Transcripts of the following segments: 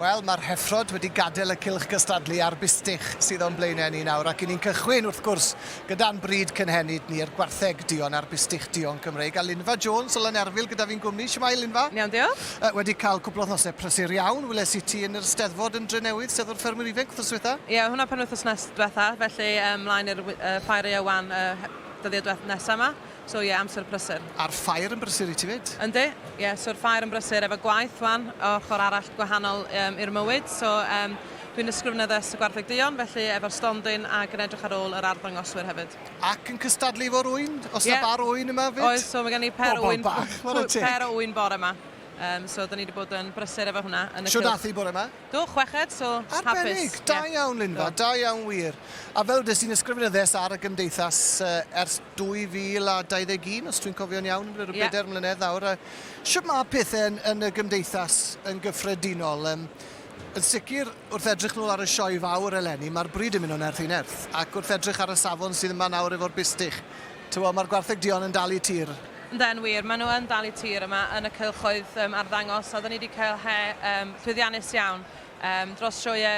Wel, mae'r heffrod wedi gadael y cylch gystadlu ar Bustach sydd o'n blaenau ni nawr ac 'yn ni'n cychwyn wrth gwrs gyda'n bryd cynhenid ni'r Gwartheg Duon a'r Bustach Duon Cymreig a Linfa Jones o Lanerfil gyda fi'n gwmni. Shwmae Linfa? Iawn, diolch. Wedi cael cwpl o wythnosau prysur iawn. Weles i ti yn yr Steddfod yn Drenewydd, Steddfod Ffermwyr Ifanc wrthos diwetha? Ie, hwnna pan wythnos diwetha, felly mlaen i'r ffair wan dyddiau nesaf yma. So ie, amser brysur. A'r ffair yn brysur i ti fyd? Yndi, ie, so'r ffair yn brysur efo gwaith wan, ochr arall gwahanol i'r mywyd. So dwi'n ysgrifennyddus y Gwartheg Duon, felly efo'r stondin ac yn edrych ar ôl yr arddangoswyr hefyd. Ac yn cystadlu efo'r ŵyn? Os na bar ŵyn yma fyd? Oes, so mae gen i per o ŵyn bore yma. So, da ni wedi bod yn brysur efo hwnna. Sio dath i bore yma? Do, chweched, so hapus. Arbennig, da iawn Linfa, da iawn wir. A fel dys i'n ysgrifennyddus ar y gymdeithas ers 2021, os dwi'n cofio'n iawn, yn rhywbeth 4 mlynedd nawr. Sut mae pethau yn y gymdeithas yn gyffredinol? Yn sicr, wrth edrych nôl ar y sioe fawr eleni, mae'r bryd yn mynd o'n erth i'n erth. Ac wrth edrych ar y safon sydd yma nawr efo'r Bustach, mae'r Gwartheg Duon yn dal i tir. Yndyn wir, maen nhw yn dal i tir yma yn y cylchoedd arddangos, a da ni wedi cael llwyddiannus iawn dros sioe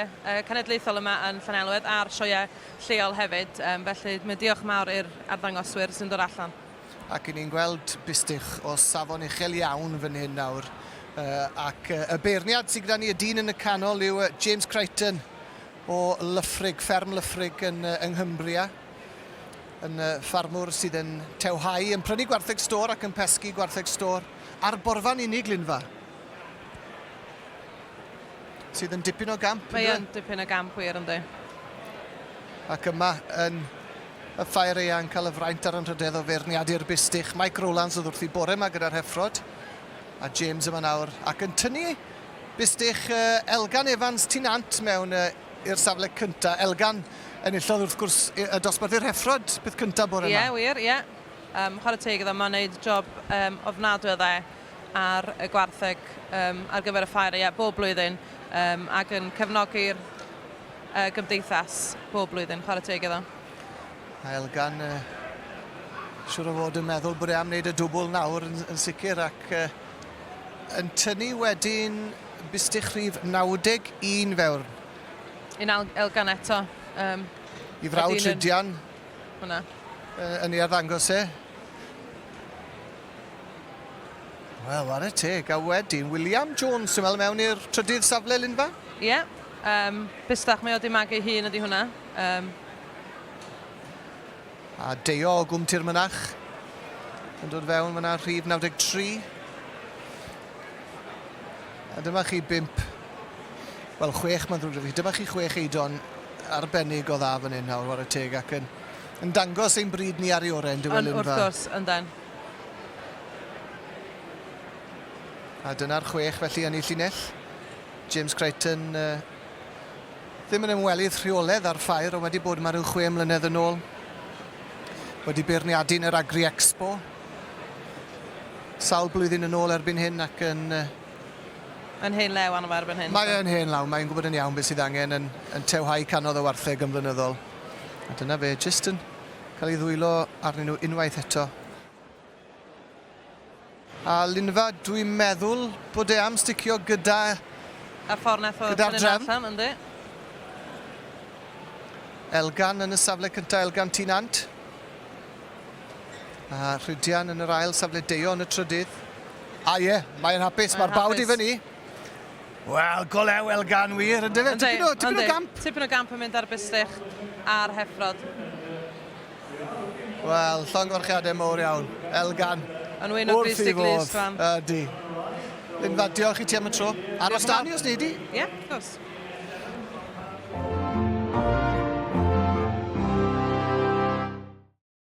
cenedlaethol yma yn Llanelwedd a'r sioe lleol hefyd. Felly, mae diolch mawr i'r arddangoswyr sy'n dod allan. Ac ni'n gweld Bustach o safon uchel iawn fan hyn nawr. Ac y beirniad sydd gyda ni y dyn yn y canol yw James Crichton o Lyffrig, fferm Lyffrig yn Nghymru. Yn ffarmwr sydd yn tewhau, yn prynu Gwartheg Stor ac yn pesgu Gwartheg Stor ar borfan unig Linfa. Sydd yn dipyn o gamp. Mae yn dipyn o gamp wir ynddi. Ac yma yn y ffair eang cael y fraint ar yn rhydedd o feirniadu'r Bustach. Mike Rowlands oedd wrth i bore yma gyda'r heffrod. A James yma nawr. Ac yn tynnu Bustach Elgan Evans Tinant mewn i'r safle cynta. Elgan enillodd wrth gwrs y dosbarthu'r heffrod bydd cyntaf bore yma. Ie, wir, ie. Chwarae teg iddo, mae'n gwneud job ofnadwy o dde ar y Gwartheg ar gyfer y ffair bob blwyddyn ac yn cefnogi'r gymdeithas bob blwyddyn. Chwarae teg iddo. A Elgan siŵr o fod yn meddwl bod e am wneud y dwbl nawr yn sicr ac yn tynnu wedyn Bustach rhif 91 fewr. Un Elgan eto. I frawd Trydian yn ei arddangos e. Wel, ar y teg. A wedyn, William Jones yn meddwl mewn i'r trydydd safle Linfa? Ie. Bustach mae o di magu hun ydi hwnna. A Deo o Gwm Tirmynach yn dod fewn fyna rhif 93. A dyma chi 5. Wel, 6 mae'n ddrwg fi. Dyma chi 6 eidon arbennig o dda fan hyn nawr ar y teg ac yn dangos ein bryd ni ar ei oren, dyw Linfa. Wrth gwrs, yndyn. A dyna'r 6 felly yn ei llinell. James Crichton ddim yn ymwelydd rheoledd ar ffair, ond wedi bod yma rhyw 6 mlynedd yn ôl. Wedi beirniadu yn yr Agri Expo. Sawl blwyddyn yn ôl erbyn hyn ac yn hen lew anna erbyn hyn. Mae yn hen law, mae'n gwybod yn iawn beth sydd angen yn tewhau canodd y wartheg yn flynyddol. A dyna fe, jyst yn cael ei ddwylo arnyn nhw unwaith eto. A Linfa, dwi'n meddwl bod e am sticio gyda y ffordd neth o gyda'r drefn, ynddi? Elgan yn y safle cyntaf, Elgan Tinant. A Rhydian yn yr ail safle Deo yn y trydydd. A ie, mae'n hapus, mae'r bawd i fyny. Wel, golew Elgan wir, ynddo fe? Tipyn o gamp. Tipyn o gamp yn mynd ar Bustach a'r heffrod. Wel, llonggorchiadau mowr iawn. Elgan. Yn wyn o Bustach Lys fan. Ydy. Linfa, diolch i ti am y tro. Aros dan i os neu di? Ie, of course.